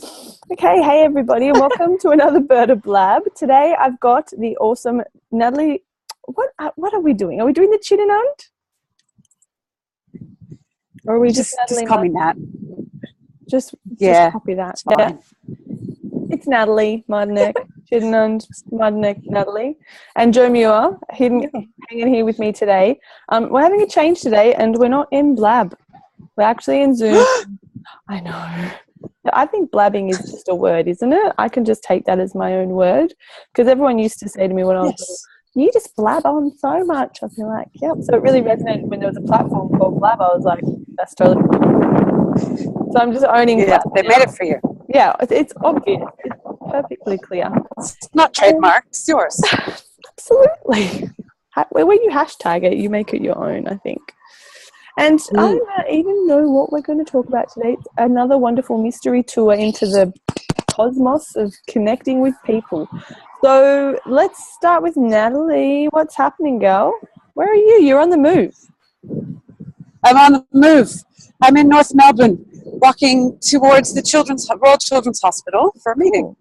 Okay, hey everybody, and welcome to another bertablab. Today I've got the awesome Nathalie. What are we doing? Are we doing the chin and und? Or are we just call me Nat. Just copy that. Yeah. It's Nathalie Martinek, chin and und, Martinek, Nathalie, and Joe Muir hanging here with me today. We're having a change today, and we're not in Blab. We're actually in Zoom. I know. I think blabbing is just a word, isn't it? I can just take that as my own word, because everyone used to say to me when I was little, you just blab on so much. I'd be like, yep. So it really resonated when there was a platform called Blab. I was like, that's totally cool. So I'm just owning Blab. They made it for you. Yeah, it's obvious. It's perfectly clear. It's not trademarked. It's yours. Absolutely. When you hashtag it, you make it your own, I think. And I don't even know what we're going to talk about today. It's another wonderful mystery tour into the cosmos of connecting with people. So let's start with Nathalie. What's happening, girl? Where are you? You're on the move. I'm on the move. I'm in North Melbourne, walking towards the Royal Children's Hospital for a meeting.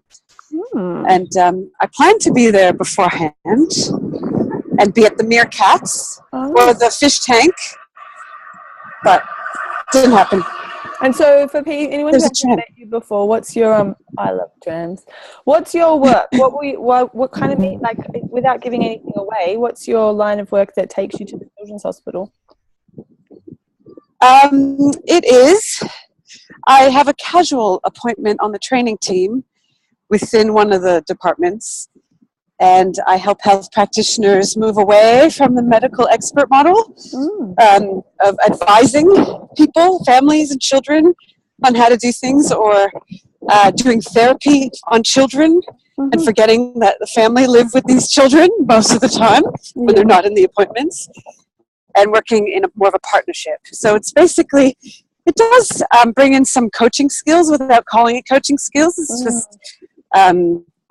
And I planned to be there beforehand and be at the meerkats or the fish tank. But it didn't happen. And so for anyone who hasn't met you before, what's your I love trams. What's your work? What kind of like, without giving anything away, what's your line of work that takes you to the children's hospital? It is. I have a casual appointment on the training team within one of the departments, and I help health practitioners move away from the medical expert model of advising people, families and children on how to do things, or doing therapy on children and forgetting that the family live with these children most of the time when they're not in the appointments, and working in more of a partnership. So it's basically, it does bring in some coaching skills without calling it coaching skills. It's just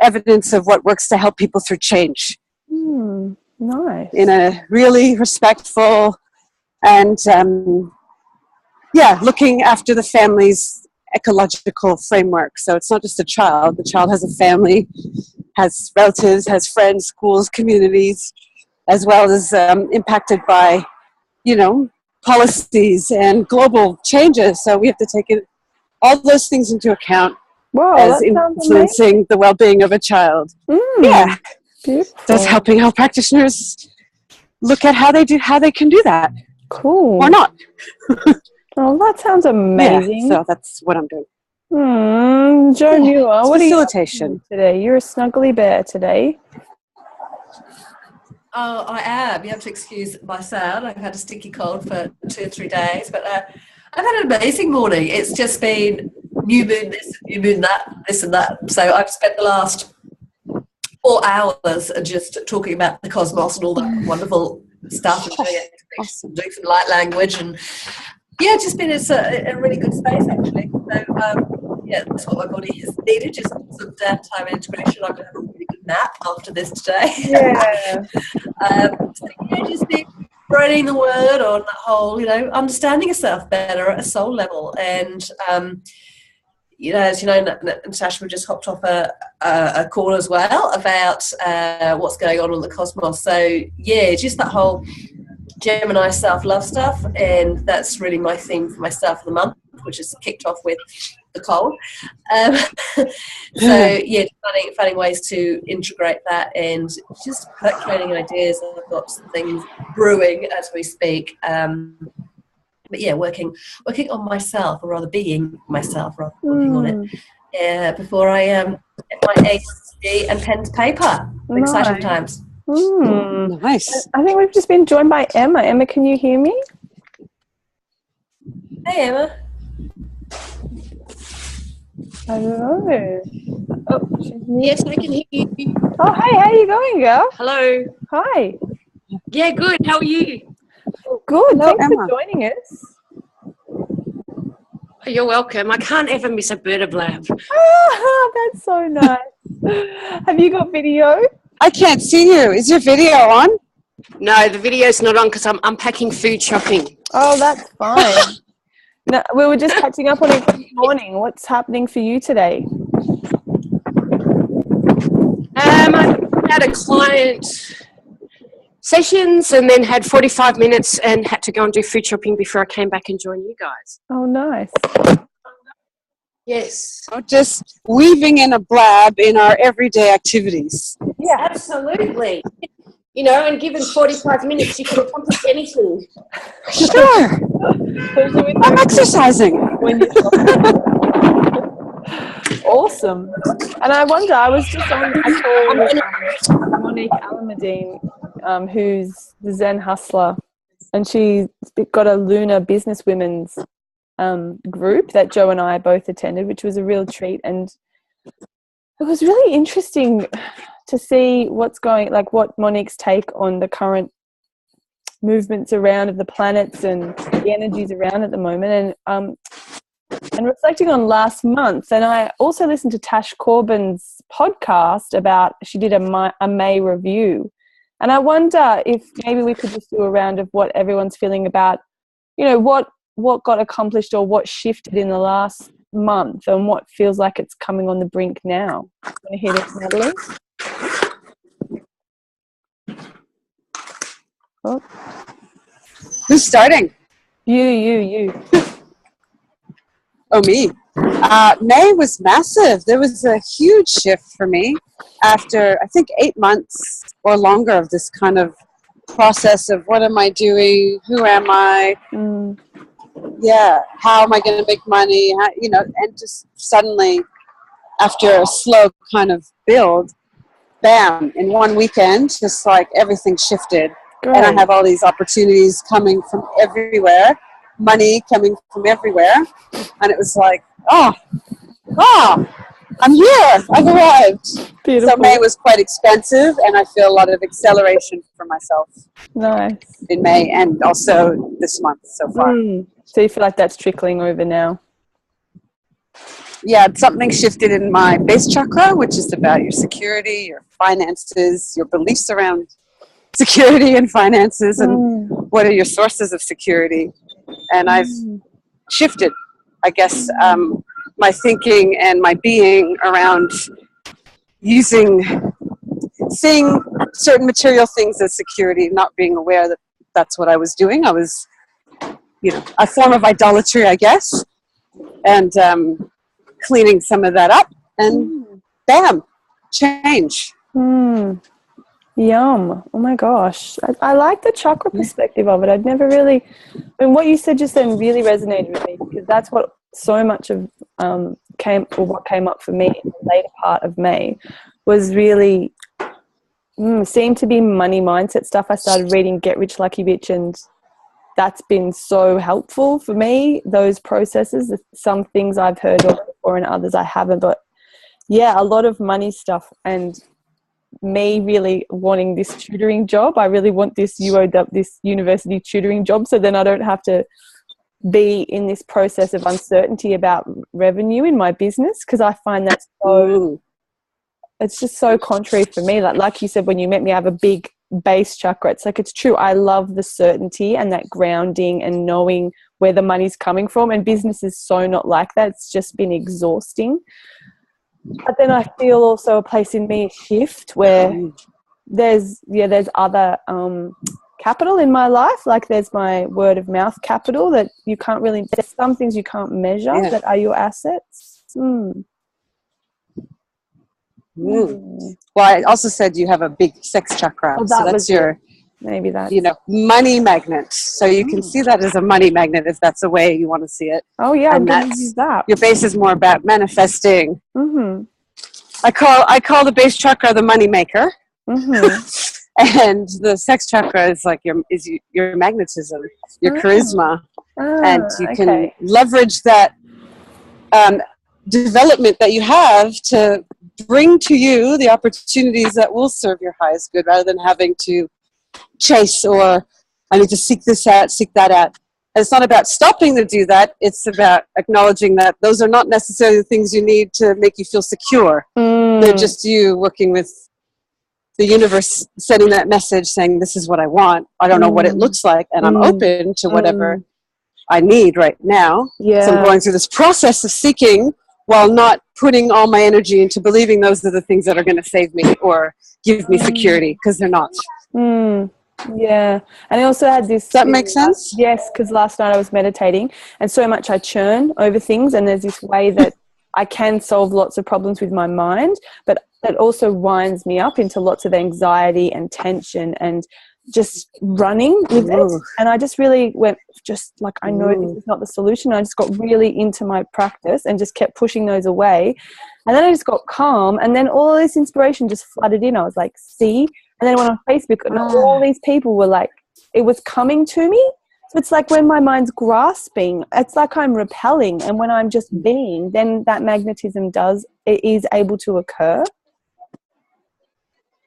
evidence of what works to help people through change. Nice. In a really respectful and, looking after the family's ecological framework. So it's not just a child. The child has a family, has relatives, has friends, schools, communities, as well as impacted by, policies and global changes. So we have to take all those things into account. Wow, as influencing the well-being of a child. Yeah, beautiful. That's helping health practitioners look at how they can do that. Cool. Or not. Oh, that sounds amazing. Yeah, so that's what I'm doing. Joe Muir, what facilitation. Are you today? You're a snuggly bear today. Oh, I am. You have to excuse my sound. I've had a sticky cold for 2 or 3 days, but I've had an amazing morning. It's just been new moon this, new moon that, this and that. So I've spent the last 4 hours just talking about the cosmos and all that wonderful stuff, and doing some light language, and just been in a really good space actually. So that's what my body has needed, just some downtime and integration. I'm going to have a really good nap after this today. Yeah. Just be spreading the word on that whole, understanding yourself better at a soul level. And as you know, Natasha, we just hopped off a call as well about what's going on in the cosmos. So just that whole Gemini self-love stuff, and that's really my theme for myself for the month, which is kicked off with the cold. Finding ways to integrate that and just percolating ideas. I've got some things brewing as we speak. Working on myself, or rather being myself, rather than working on it. Before I get my ADHD and pen to paper. Exciting times. Nice. I think we've just been joined by Emma. Emma, can you hear me? Hey, Emma. Hello. Oh, yes, I can hear you. Oh, hey, how are you going, girl? Hello. Hi. Yeah, good. How are you? Good. Hello, Thanks Emma. for joining us. You're welcome. I can't ever miss a bertablab. That's so nice. Have you got video? I can't see you. Is your video on? No, the video's not on because I'm unpacking food shopping. Oh, that's fine. No, we were just catching up on it this morning. What's happening for you today? I had a client sessions and then had 45 minutes and had to go and do food shopping before I came back and joined you guys. Oh, nice. Yes. Just weaving in a blab in our everyday activities. Yeah, absolutely. You know, and given 45 minutes, you can accomplish anything. Sure. I'm exercising. When you awesome. And I wonder, I was just on a call with Monique Alameddine, who's the Zen hustler, and she's got a Lunar Business Women's group that Joe and I both attended, which was a real treat. And it was really interesting to see what's going, like what Monique's take on the current movements around of the planets and the energies around at the moment. And reflecting on last month, and I also listened to Tash Corbin's podcast about, she did a May review. And I wonder if maybe we could just do a round of what everyone's feeling about, you know, what got accomplished or what shifted in the last month and what feels like it's coming on the brink now. Want to hear this, Nathalie? Oh. Who's starting? You. Oh, me. May was massive. There was a huge shift for me after, I think, 8 months or longer of this kind of process of what am I doing? Who am I? Yeah, how am I going to make money? How, you know, and just suddenly, after a slow kind of build, bam, in one weekend, just like everything shifted. Great. And I have all these opportunities coming from everywhere, money coming from everywhere. And it was like, oh, I'm here. I've arrived. Beautiful. So May was quite expensive, and I feel a lot of acceleration for myself. Nice. In May and also this month so far. So you feel like that's trickling over now? Yeah, something shifted in my base chakra, which is about your security, your finances, your beliefs around security and finances, and what are your sources of security. And I've shifted, I guess, my thinking and my being around seeing certain material things as security, not being aware that that's what I was doing. I was, you know, a form of idolatry, I guess, and cleaning some of that up, and bam, change. Yum. Oh my gosh. I like the chakra perspective of it. I'd never really, I mean, what you said just then really resonated with me, because that's what so much of what came up for me in the later part of May was really seemed to be money mindset stuff. I started reading Get Rich Lucky Bitch, and that's been so helpful for me, those processes. Some things I've heard of before and others I haven't, but yeah, a lot of money stuff. And me really wanting this tutoring job. I really want this this university tutoring job, so then I don't have to be in this process of uncertainty about revenue in my business, because I find that it's just so contrary for me. Like you said, when you met me, I have a big base chakra. It's like, it's true. I love the certainty and that grounding and knowing where the money's coming from, and business is so not like that. It's just been exhausting. But then I feel also a place in me shift where there's other capital in my life. Like there's my word of mouth capital that you can't really, there's some things you can't measure that are your assets. Well, I also said you have a big sex chakra. Oh, so that's your, maybe that, money magnet. So you can see that as a money magnet if that's the way you want to see it. Oh yeah, and I'm going to use that. Your base is more about manifesting. I call the base chakra the money maker. And the sex chakra is like your magnetism, your charisma, and you can leverage that development that you have to bring to you the opportunities that will serve your highest good, rather than having to chase, or I need to seek this out, seek that out. And it's not about stopping to do that. It's about acknowledging that those are not necessarily the things you need to make you feel secure. They're just you working with the universe, sending that message saying, this is what I want. I don't know what it looks like, and I'm open to whatever I need right now. Yeah. So I'm going through this process of seeking while not putting all my energy into believing those are the things that are going to save me or give me security, because they're not. Yeah. And I also had this... Does that make sense? Yes, because last night I was meditating and so much I churn over things, and there's this way that I can solve lots of problems with my mind, but that also winds me up into lots of anxiety and tension and just running with it. And I just really went just like, I know this is not the solution. I just got really into my practice and just kept pushing those away. And then I just got calm, and then all this inspiration just flooded in. I was like, see? And then I went on Facebook and all these people were like, it was coming to me. So it's like when my mind's grasping, it's like I'm repelling. And when I'm just being, then that magnetism is able to occur.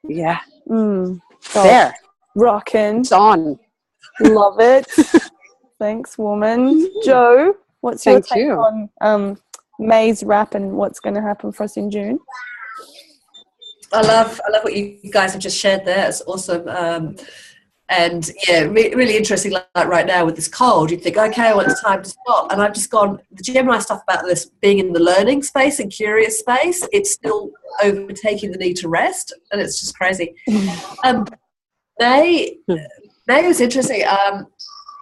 Yeah. There. Rockin'. It's on. Love it. Thanks, woman. Joe, what's your take on May's wrap and what's going to happen for us in June? I love what you guys have just shared there. It's awesome. And yeah, really interesting. Like right now with this cold, you'd think, okay, well, it's time to stop. And I've just gone, the Gemini stuff about this being in the learning space and curious space, it's still overtaking the need to rest. And it's just crazy. May was interesting.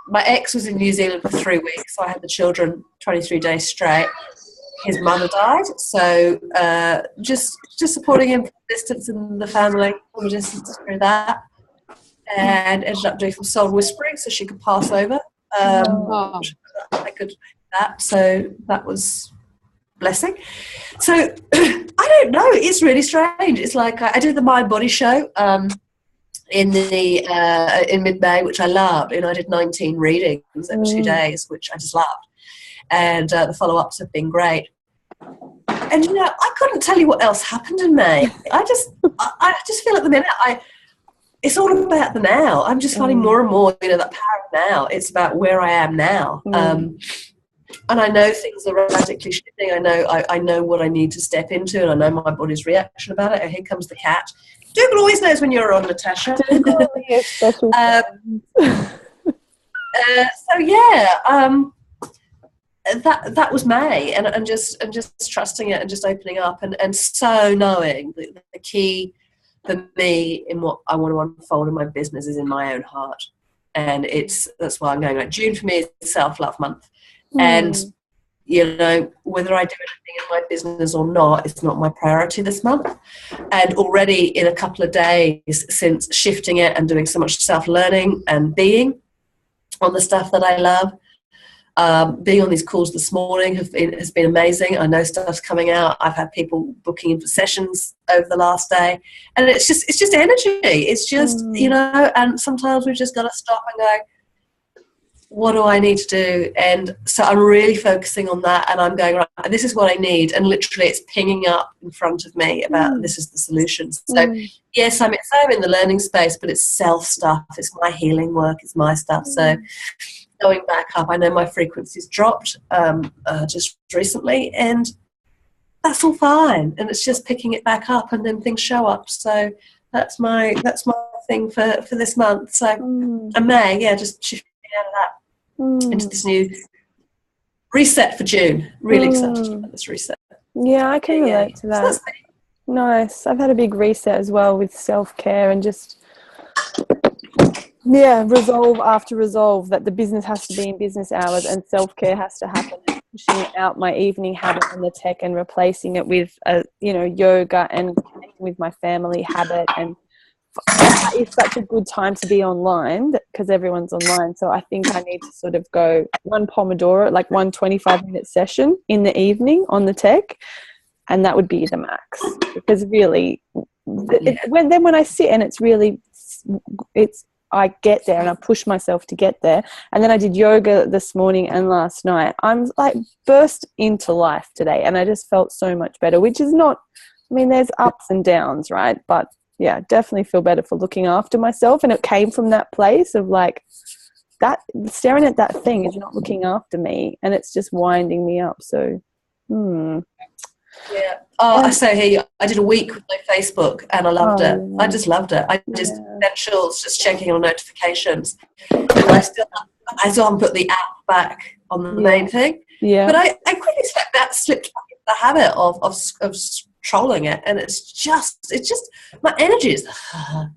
My ex was in New Zealand for 3 weeks, so I had the children 23 days straight. His mother died, so just supporting him from distance in the family, from a distance through that, and ended up doing some soul whispering so she could pass over. I could do that, so that was a blessing. So I don't know, it's really strange. It's like I did the Mind Body show in mid-May, which I loved, and I did 19 readings over 2 days, which I just loved. And the follow-ups have been great. And I couldn't tell you what else happened in May. I just feel at the minute it's all about the now. I'm just finding more and more that power of now. It's about where I am now. And I know things are radically shifting. I know what I need to step into, and I know my body's reaction about it. And here comes the cat. Dougal always knows when you're on, Natasha. So yeah. That was May, and just trusting it and just opening up and so knowing that the key for me in what I want to unfold in my business is in my own heart, and that's why I'm going. Like June for me is self-love month, and whether I do anything in my business or not, it's not my priority this month. And already in a couple of days since shifting it and doing so much self-learning and being on the stuff that I love. Being on these calls this morning has been amazing. I know stuff's coming out. I've had people booking in for sessions over the last day, and it's just energy. It's just and sometimes we've just got to stop and go, what do I need to do? And so I'm really focusing on that, and I'm going, right, this is what I need, and literally it's pinging up in front of me about this is the solution. So yes, I'm in the learning space, but it's self stuff. It's my healing work. It's my stuff. So going back up, I know my frequency's dropped just recently, and that's all fine. And it's just picking it back up, and then things show up. So that's my thing for this month. So and May, just shifting out of that into this new reset for June. Really excited about this reset. Yeah, I can relate to that. So nice. I've had a big reset as well with self-care and just resolve after resolve that the business has to be in business hours and self-care has to happen, and pushing out my evening habit on the tech and replacing it with yoga and connecting with my family habit. And it's such a good time to be online because everyone's online, so I think I need to sort of go one Pomodoro, like 1 25-minute session in the evening on the tech, and that would be the max. Because really when I sit and I get there and I push myself to get there. And then I did yoga this morning and last night. I'm like burst into life today, and I just felt so much better, which is not, there's ups and downs, right? But yeah, definitely feel better for looking after myself. And it came from that place of like that, staring at that thing is not looking after me, and it's just winding me up. So, Yeah. I say here, I did a week with my Facebook, and I loved it. I just loved it. I just chills just checking on notifications. And I still haven't put the app back on the main thing. Yeah. But I quickly slipped back into the habit of trolling it, and it's just my energy is,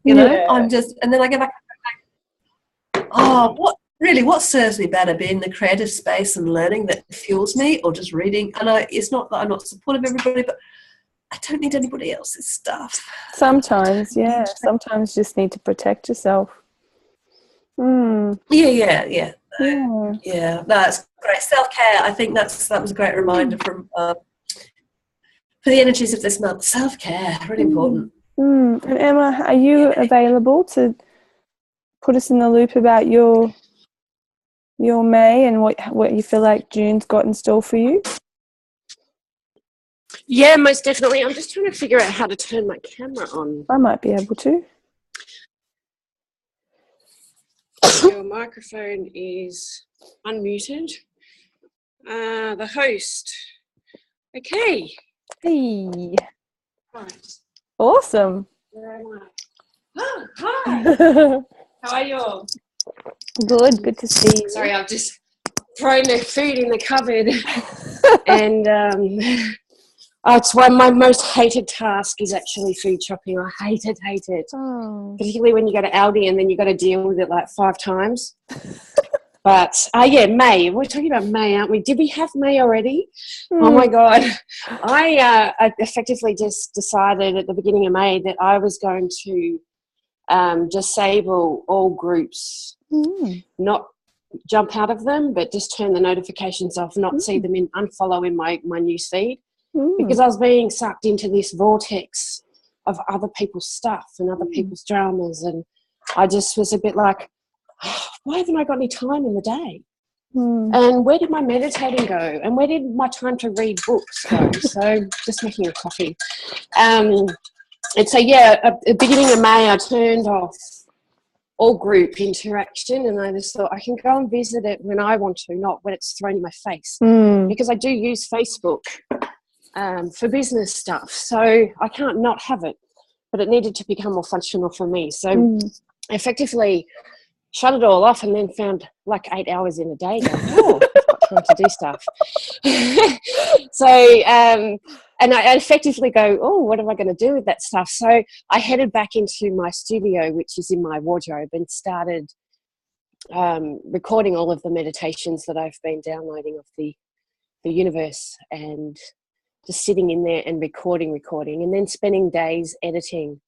you know, I'm just, and then I go back. Oh, what serves me better, being in the creative space and learning that fuels me, or just reading? And it's not that I'm not supportive of everybody, but I don't need anybody else's stuff. Sometimes, yeah. Sometimes you just need to protect yourself. Yeah. No, that's great. Self-care, I think that was a great reminder from for the energies of this month. Self-care, really important. And Emma, are you available to put us in the loop about your May and what you feel like June's got in store for you? Yeah, most definitely. I'm just trying to figure out how to turn my camera on. I might be able to. Your microphone is unmuted. The host. Okay. Hey. Right. Awesome. Where am I? Oh, hi. How are you all? Good to see you. Sorry, I've just thrown the food in the cupboard. And it's one of my most hated task is actually food shopping. I hate it. Oh. Particularly when you go to Aldi and then you got to deal with it like 5 times. But May. We're talking about May, aren't we? Did we have May already? Oh my God. I effectively just decided at the beginning of May that I was going to disable all groups, not jump out of them, but just turn the notifications off, not see them unfollow in my news feed, because I was being sucked into this vortex of other people's stuff and other people's dramas, and I just was a bit like, why haven't I got any time in the day? And where did my meditating go? And where did my time to read books go? So just making a coffee. And so, at the beginning of May, I turned off all group interaction, and I just thought I can go and visit it when I want to, not when it's thrown in my face. Because I do use Facebook for business stuff, so I can't not have it. But it needed to become more functional for me. So effectively shut it all off, and then found like 8 hours in a day going, I've got time to do stuff. So and I effectively go, what am I going to do with that stuff? So I headed back into my studio, which is in my wardrobe, and started recording all of the meditations that I've been downloading of the universe, and just sitting in there and recording, and then spending days editing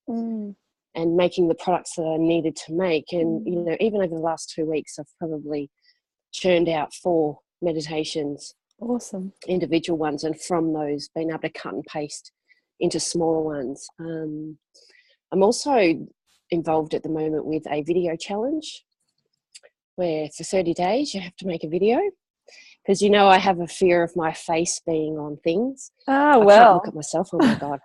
and making the products that I needed to make. And, you know, even over the last 2 weeks, I've probably churned out 4 meditations. Awesome. Individual ones, and from those being able to cut and paste into smaller ones. I'm also involved at the moment with a video challenge where for 30 days you have to make a video, because you know I have a fear of my face being on things. I can't look at myself. Oh my God.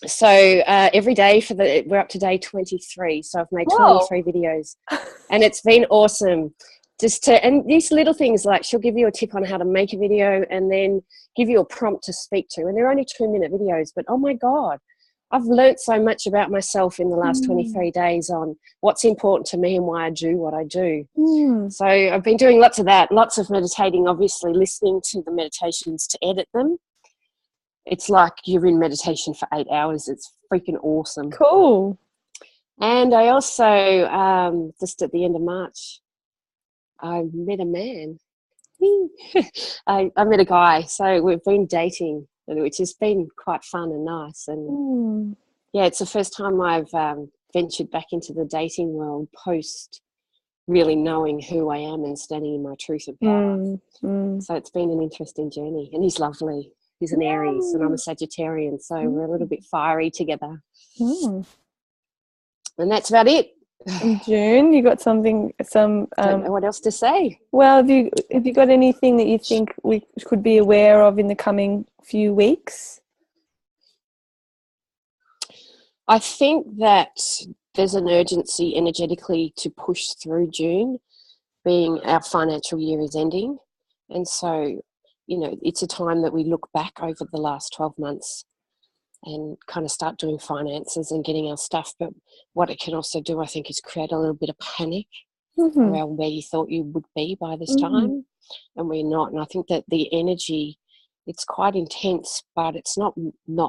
So every day we're up to day 23, so I've made 23 videos, and it's been awesome. And these little things, like she'll give you a tip on how to make a video and then give you a prompt to speak to, and they're only 2-minute videos, but oh my God, I've learnt so much about myself in the last 23 days on what's important to me and why I do what I do. So I've been doing lots of that, lots of meditating, obviously listening to the meditations to edit them. It's like you're in meditation for 8 hours. It's freaking awesome. Cool. And I also, just at the end of March, I met a man. I met a guy, so we've been dating, which has been quite fun and nice. And it's the first time I've ventured back into the dating world post really knowing who I am and standing in my truth and power. So it's been an interesting journey, and he's lovely. He's an Aries and I'm a Sagittarian, so we're a little bit fiery together. And that's about it. In June, you got something. Don't know what else to say. Well, have you got anything that you think we could be aware of in the coming few weeks? I think that there's an urgency energetically to push through June, being our financial year is ending, and so you know it's a time that we look back over the last 12 months. And kind of start doing finances and getting our stuff. But what it can also do, I think, is create a little bit of panic around where you thought you would be by this time, and we're not. And I think that the energy, it's quite intense, but it's not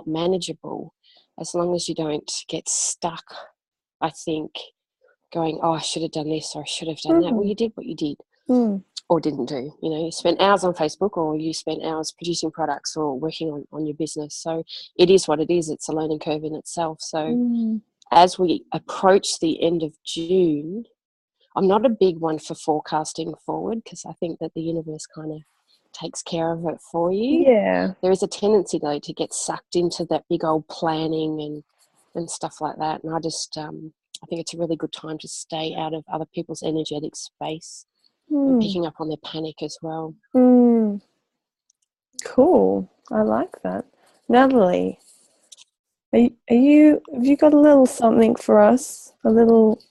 manageable as long as you don't get stuck, I think, going, oh, I should have done this or I should have done that. Well, you did what you did or didn't do. You know, you spent hours on Facebook or you spent hours producing products or working on your business. So it is what it is. It's a learning curve in itself. So as we approach the end of June, I'm not a big one for forecasting forward because I think that the universe kind of takes care of it for you. Yeah. There is a tendency, though, to get sucked into that big old planning and stuff like that. And I just, I think it's a really good time to stay out of other people's energetic space and picking up on their panic as well. Cool. I like that. Nathalie, have you got a little something for us? A little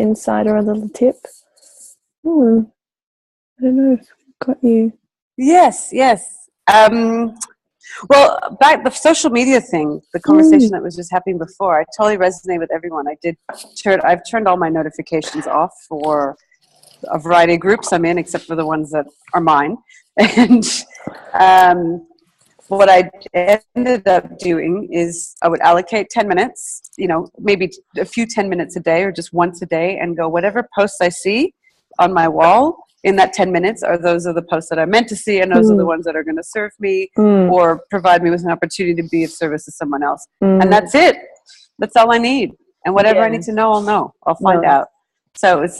insight or a little tip? I don't know if I've got you. Yes. Well, back the social media thing, the conversation that was just happening before, I totally resonate with everyone. I've turned all my notifications off for a variety of groups I'm in, except for the ones that are mine. And what I ended up doing is I would allocate 10 minutes, maybe a few 10 minutes a day or just once a day, and go, whatever posts I see on my wall in that 10 minutes those are the posts that I meant to see, and those are the ones that are going to serve me or provide me with an opportunity to be of service to someone else. And that's it. That's all I need. And whatever I need to know, I'll know. I'll find out. So it's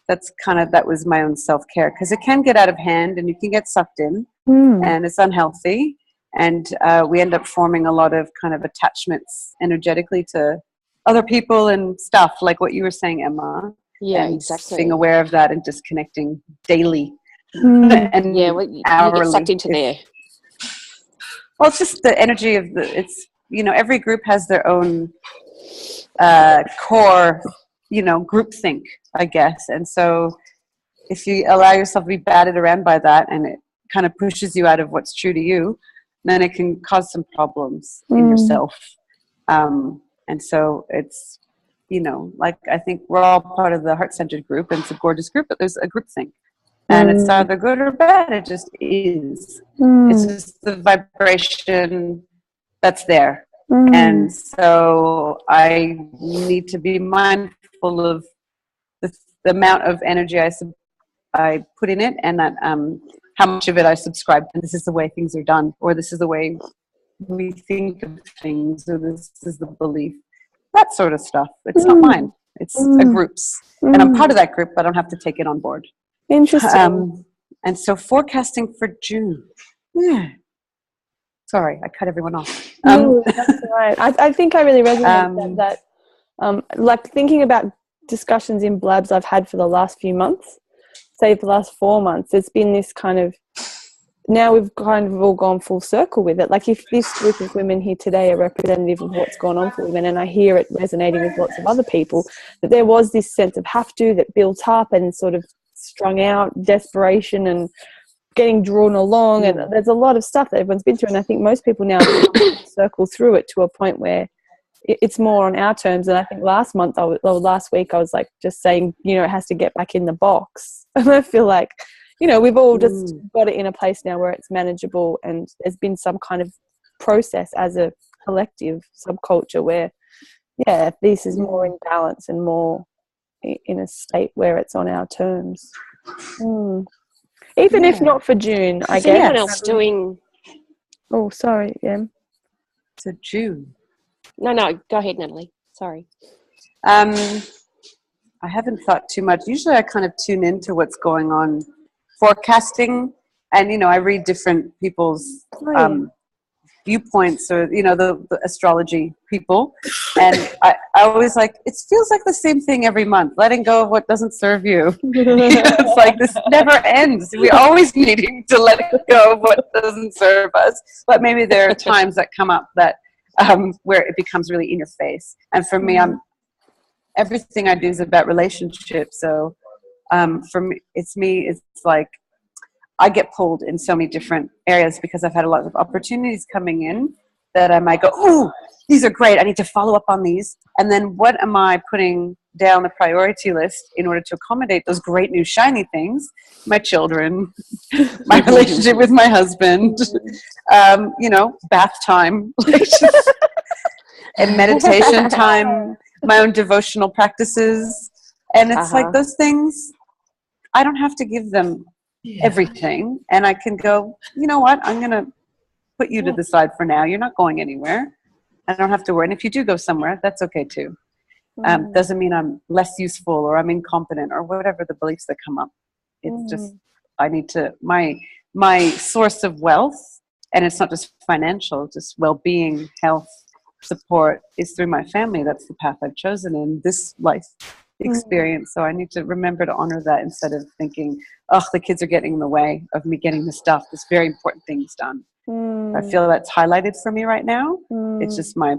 that was my own self-care, because it can get out of hand and you can get sucked in and it's unhealthy. And we end up forming a lot of kind of attachments energetically to other people and stuff, like what you were saying, Emma. Yeah, and exactly. Being aware of that and disconnecting daily. And you get sucked into there. Well, it's just the energy of every group has their own core, groupthink, I guess. And so if you allow yourself to be batted around by that and it kind of pushes you out of what's true to you, then it can cause some problems in yourself. And so it's, I think we're all part of the heart-centered group, and it's a gorgeous group, but there's a group thing. And it's either good or bad, it just is. It's just the vibration that's there. And so I need to be mindful of the amount of energy I put in it, and that how much of it I subscribe. And this is the way things are done, or this is the way we think of things, or this is the belief. That sort of stuff. It's not mine. It's a group's. And I'm part of that group, but I don't have to take it on board. Interesting. And so forecasting for June. Yeah. Sorry, I cut everyone off. No, that's right. I think I really resonate with that. Like thinking about discussions in blabs I've had for the last few months, say for the last 4 months, it's been this kind of, now we've kind of all gone full circle with it. Like if this group of women here today are representative of what's gone on for women, and I hear it resonating with lots of other people, that there was this sense of have to that built up and sort of strung out, desperation and getting drawn along, and there's a lot of stuff that everyone's been through, and I think most people now circle through it to a point where it's more on our terms. And I think last week I was like just saying, it has to get back in the box, and I feel like we've all just got it in a place now where it's manageable, and there's been some kind of process as a collective subculture where this is more in balance and more in a state where it's on our terms. Even if not for June, I guess. Is anyone else doing... Oh, sorry, So June. No, go ahead, Nathalie. Sorry. I haven't thought too much. Usually I kind of tune into what's going on, forecasting, and, I read different people's viewpoints, or, the astrology people. And I always it feels like the same thing every month, letting go of what doesn't serve you. It's like this never ends. We're always needing to let go of what doesn't serve us. But maybe there are times that come up that where it becomes really in your face. And for me, everything I do is about relationships. So for me, it's like I get pulled in so many different areas because I've had a lot of opportunities coming in, that I might go, oh, these are great. I need to follow up on these. And then what am I putting down the priority list in order to accommodate those great new shiny things? My children, my relationship with my husband, bath time, and meditation time, my own devotional practices. And it's like those things, I don't have to give them everything. And I can go, you know what, I'm going to put you to the side for now. You're not going anywhere. I don't have to worry. And if you do go somewhere, that's okay too. Doesn't mean I'm less useful or I'm incompetent or whatever the beliefs that come up. It's just, I need to, my source of wealth, and it's not just financial, just well-being, health, support, is through my family. That's the path I've chosen in this life experience. So I need to remember to honor that instead of thinking, oh, the kids are getting in the way of me getting this very important things done. I feel that's highlighted for me right now. It's just my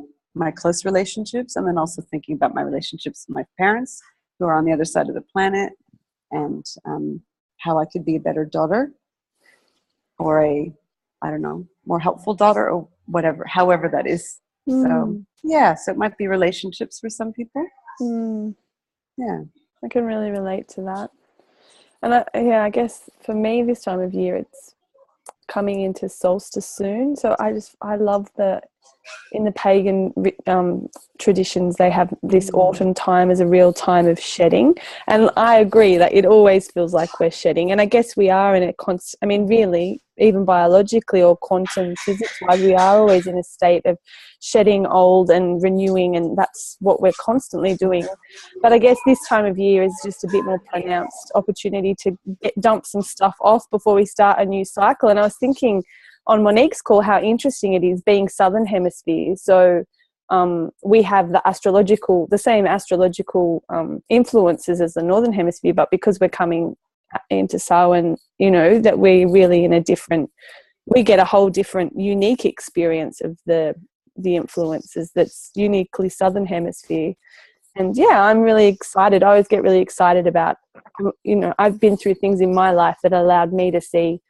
close relationships, and then also thinking about my relationships with my parents who are on the other side of the planet, and how I could be a better daughter or more helpful daughter or whatever, however that is. So it might be relationships for some people. Yeah. I can really relate to that. And I guess for me this time of year, it's coming into solstice soon. So I love in the pagan traditions, they have this autumn time as a real time of shedding. And I agree that it always feels like we're shedding. And I guess we are in a really, even biologically or quantum physics-wise, we are always in a state of shedding old and renewing, and that's what we're constantly doing. But I guess this time of year is just a bit more pronounced opportunity to dump some stuff off before we start a new cycle. And I was thinking on Monique's call how interesting it is being Southern Hemisphere. So we have the same astrological influences as the Northern Hemisphere, but because we're coming into Samhain, that we're really we get a whole different unique experience of the influences that's uniquely Southern Hemisphere. And I'm really excited. I always get really excited about, I've been through things in my life that allowed me to see,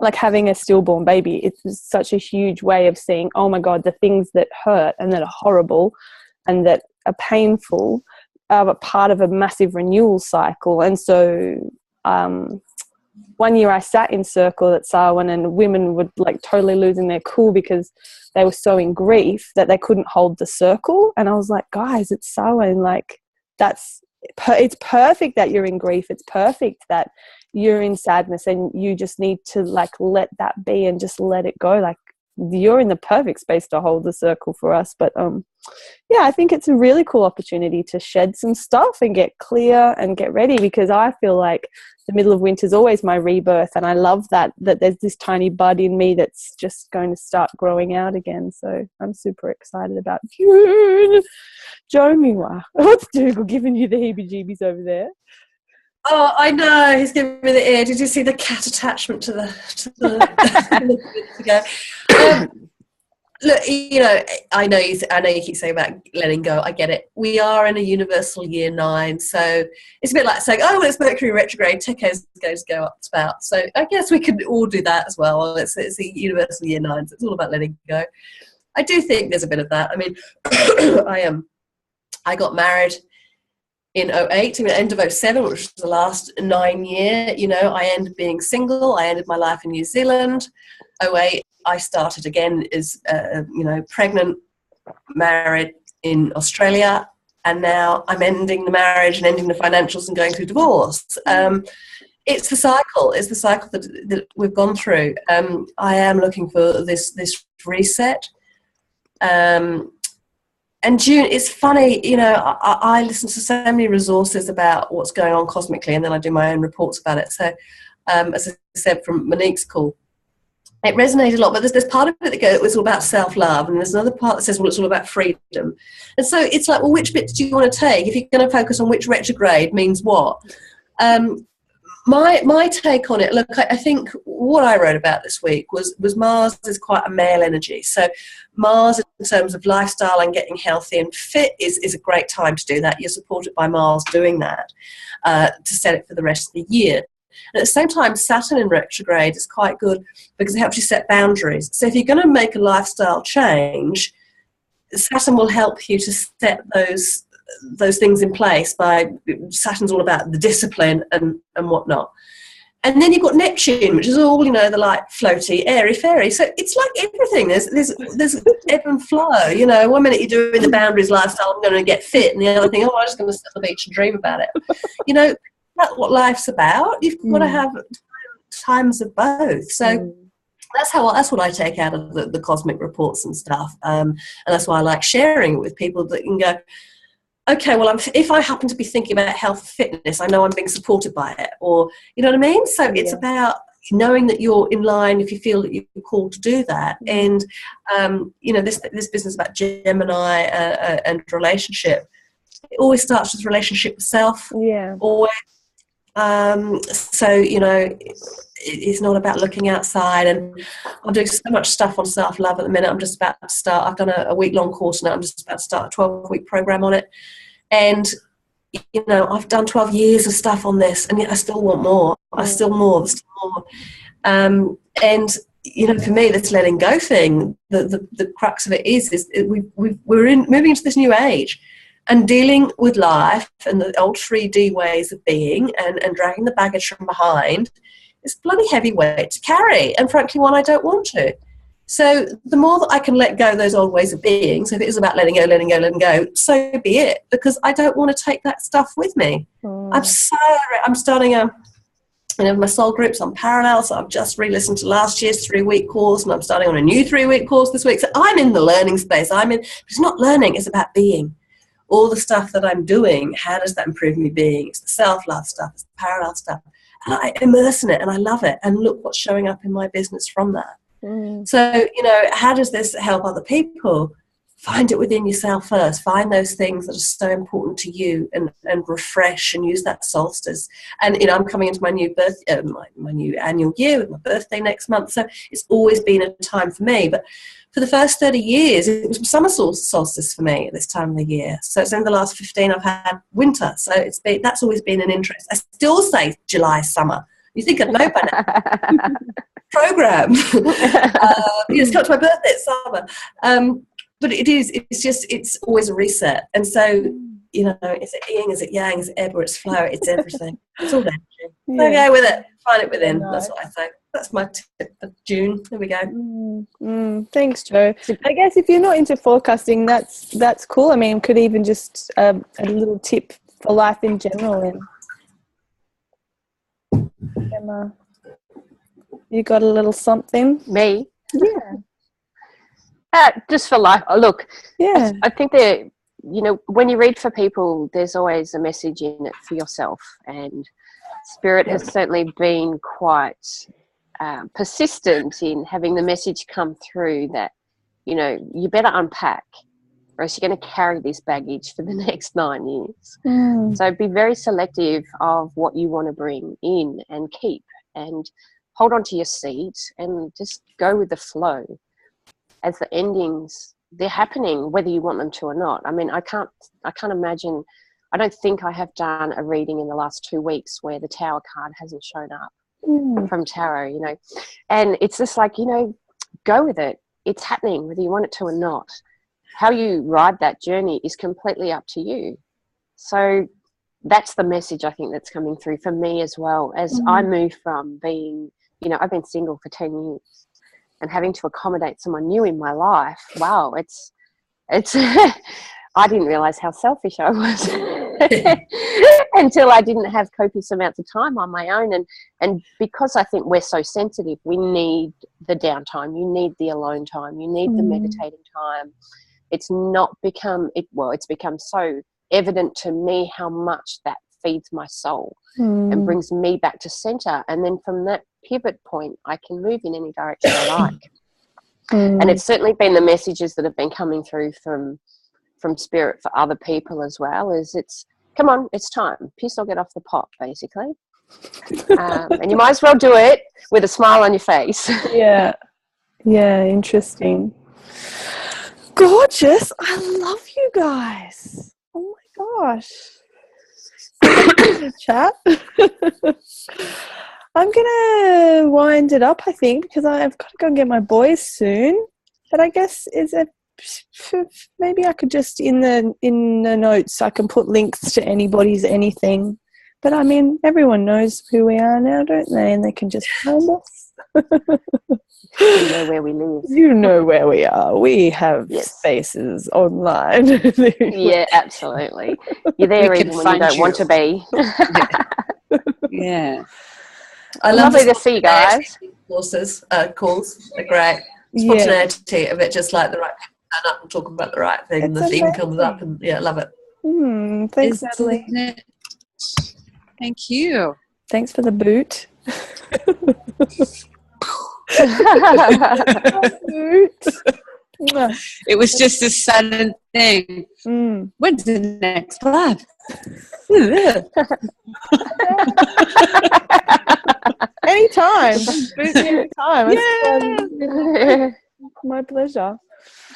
like having a stillborn baby. It's such a huge way of seeing, oh my God, the things that hurt and that are horrible and that are painful are a part of a massive renewal cycle. And so one year I sat in circle at Samhain, and women were like totally losing their cool because they were so in grief that they couldn't hold the circle. And I was like, guys, it's Samhain. Like it's perfect that you're in grief. It's perfect that you're in sadness, and you just need to like let that be and just let it go. Like you're in the perfect space to hold the circle for us. But I think it's a really cool opportunity to shed some stuff and get clear and get ready, because I feel like the middle of winter is always my rebirth, and I love that there's this tiny bud in me that's just going to start growing out again. So I'm super excited about June. Joe Muir, what's Dougal giving you the heebie-jeebies over there? Oh, I know, he's giving me the ear. Did you see the cat attachment to the look, I know you keep saying about letting go. I get it. We are in a universal year 9, so it's a bit like saying, oh, well, it's Mercury retrograde, 10 years going to go up spout. So I guess we could all do that as well. It's a universal year 9, so it's all about letting go. I do think there's a bit of that. I mean, I got married in 2008, end of 2007, which was the last 9 year. I ended being single. I ended my life in New Zealand. 2008, I started again as, pregnant, married in Australia, and now I'm ending the marriage and ending the financials and going through divorce. It's the cycle. It's the cycle that we've gone through. I am looking for this reset. And June, it's funny, I listen to so many resources about what's going on cosmically, and then I do my own reports about it. So, as I said from Monique's call, it resonated a lot, but there's part of it that goes, it's all about self-love, and there's another part that says, well, it's all about freedom. And so it's like, well, which bit do you want to take? If you're going to focus on which retrograde means what? My take on it, look, I think what I wrote about this week was Mars is quite a male energy. So Mars, in terms of lifestyle and getting healthy and fit, is a great time to do that. You're supported by Mars doing that to set it for the rest of the year. And at the same time, Saturn in retrograde is quite good because it helps you set boundaries. So if you're going to make a lifestyle change, Saturn will help you to set those things in place. Saturn's all about the discipline and whatnot. And then you've got Neptune, which is all, the light, floaty, airy, fairy. So it's like everything. There's ebb and flow. 1 minute you're doing the boundaries lifestyle, I'm going to get fit, and the other thing, I'm just going to sit on the beach and dream about it. That's what life's about. You've got to have times of both. So that's what I take out of the cosmic reports and stuff. And that's why I like sharing it with people that can go, okay, well, if I happen to be thinking about health and fitness, I know I'm being supported by it, or, you know what I mean? So it's about knowing that you're in line if you feel that you're called to do that. And, this business about Gemini and relationship, it always starts with relationship with self. Yeah. Always. It's not about looking outside, and I'm doing so much stuff on self-love at the minute. I'm just about to start. I've done a week-long course now. I'm just about to start a 12-week program on it. And, I've done 12 years of stuff on this, and yet I still want more. There's still more. And, for me, this letting go thing, the crux of it is we're moving into this new age. And dealing with life and the old 3D ways of being and dragging the baggage from behind is a bloody heavy weight to carry, and frankly one I don't want to. So the more that I can let go of those old ways of being, so if it is about letting go, so be it, because I don't want to take that stuff with me. I'm starting my soul groups on parallel, so I've just re-listened to last year's 3-week course, and I'm starting on a new 3-week course this week. So I'm in the learning space. It's not learning, it's about being. All the stuff that I'm doing, how does that improve me being? It's the self-love stuff, it's the parallel stuff. And I immerse in it, and I love it. And look what's showing up in my business from that. So, how does this help other people? Find it within yourself first. Find those things that are so important to you, and refresh and use that solstice. And, I'm coming into my new my new annual year with my birthday next month. So it's always been a time for me. But for the first 30 years, it was summer solstice for me at this time of the year. So it's in the last 15 I've had winter. So that's always been an interest. I still say July summer. You think I'd know by now. Program. It's come to my birthday, it's summer. But it's always a reset. And so, is it yin, is it yang, is it ebb, or it's flow? It's everything. It's all energy. So go with it. Find it within. That's what I say. That's my tip for June. There we go. Thanks, Jo. I guess if you're not into forecasting, that's cool. I mean, could even just a little tip for life in general. And Emma, you got a little something? Me? Yeah. Just for life. Oh, look, yeah. I think that, when you read for people, there's always a message in it for yourself. And Spirit has certainly been quite persistent in having the message come through that, you better unpack, or else you're going to carry this baggage for the next 9 years. So be very selective of what you want to bring in and keep, and hold on to your seat and just go with the flow. As the endings, they're happening whether you want them to or not. I mean, I can't imagine, I don't think I have done a reading in the last 2 weeks where the Tower card hasn't shown up from tarot, and it's just like, go with it. It's happening whether you want it to or not. How you ride that journey is completely up to you. So that's the message I think that's coming through for me as well, as I move from being, I've been single for 10 years and having to accommodate someone new in my life. Wow, it's I didn't realize how selfish I was until I didn't have copious amounts of time on my own. And because I think we're so sensitive, we need the downtime, you need the alone time, you need the meditating time. It's become so evident to me how much that feeds my soul and brings me back to center. And then from that pivot point, I can move in any direction I like. And it's certainly been the messages that have been coming through from Spirit for other people as well, is come on, it's time. Piss or get off the pot, basically. And you might as well do it with a smile on your face. Yeah, interesting. Gorgeous. I love you guys. Oh my gosh. chat. I'm gonna wind it up, I think, because I've got to go and get my boys soon. But I guess maybe I could just in the notes I can put links to anybody's anything. But I mean, everyone knows who we are now, don't they? And they can just find us. You know where we live. You know where we are. We have spaces online. Yeah, absolutely. You're there even when you don't want to be. Yeah. I love Lovely to see you guys. Calls are great. Spontaneity of it, just like the right people turn up and talk about the right thing, and the theme comes up, and I love it. Thanks, Nathalie. Thank you. Thanks for the boot. It was just a sudden thing. When's the next lab? Anytime. Anytime. My pleasure.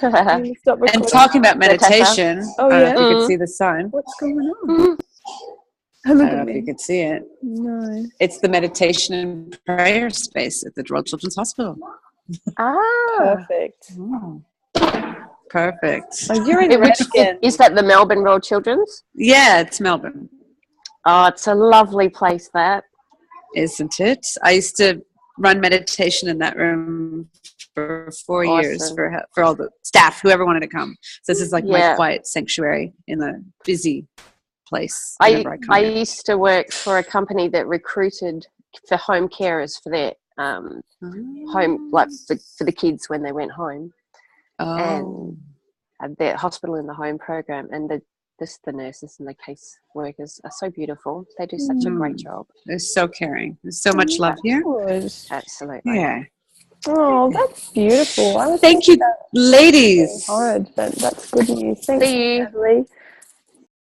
And talking about meditation, oh I yeah, don't know if you could see the sign. What's going on? I don't know if you could see it. No. It's the meditation and prayer space at the Royal Children's Hospital. Perfect. Oh. Perfect. Oh, you're in Redken. Is that the Melbourne Royal Children's? Yeah, it's Melbourne. Oh, it's a lovely place, that. Isn't it? I used to run meditation in that room for 4 years for all the staff, whoever wanted to come. So this is like my quiet sanctuary in the busy place. I used to work for a company that recruited for home carers for their home, like for the kids when they went home. And the hospital in the home program, and the nurses and the case workers are so beautiful. They do such a great job. They're so caring. There's so much love here. Absolutely. Yeah. Oh, that's beautiful. Thank you, ladies. Horrid, but that's good news. Thanks, See you. Nathalie.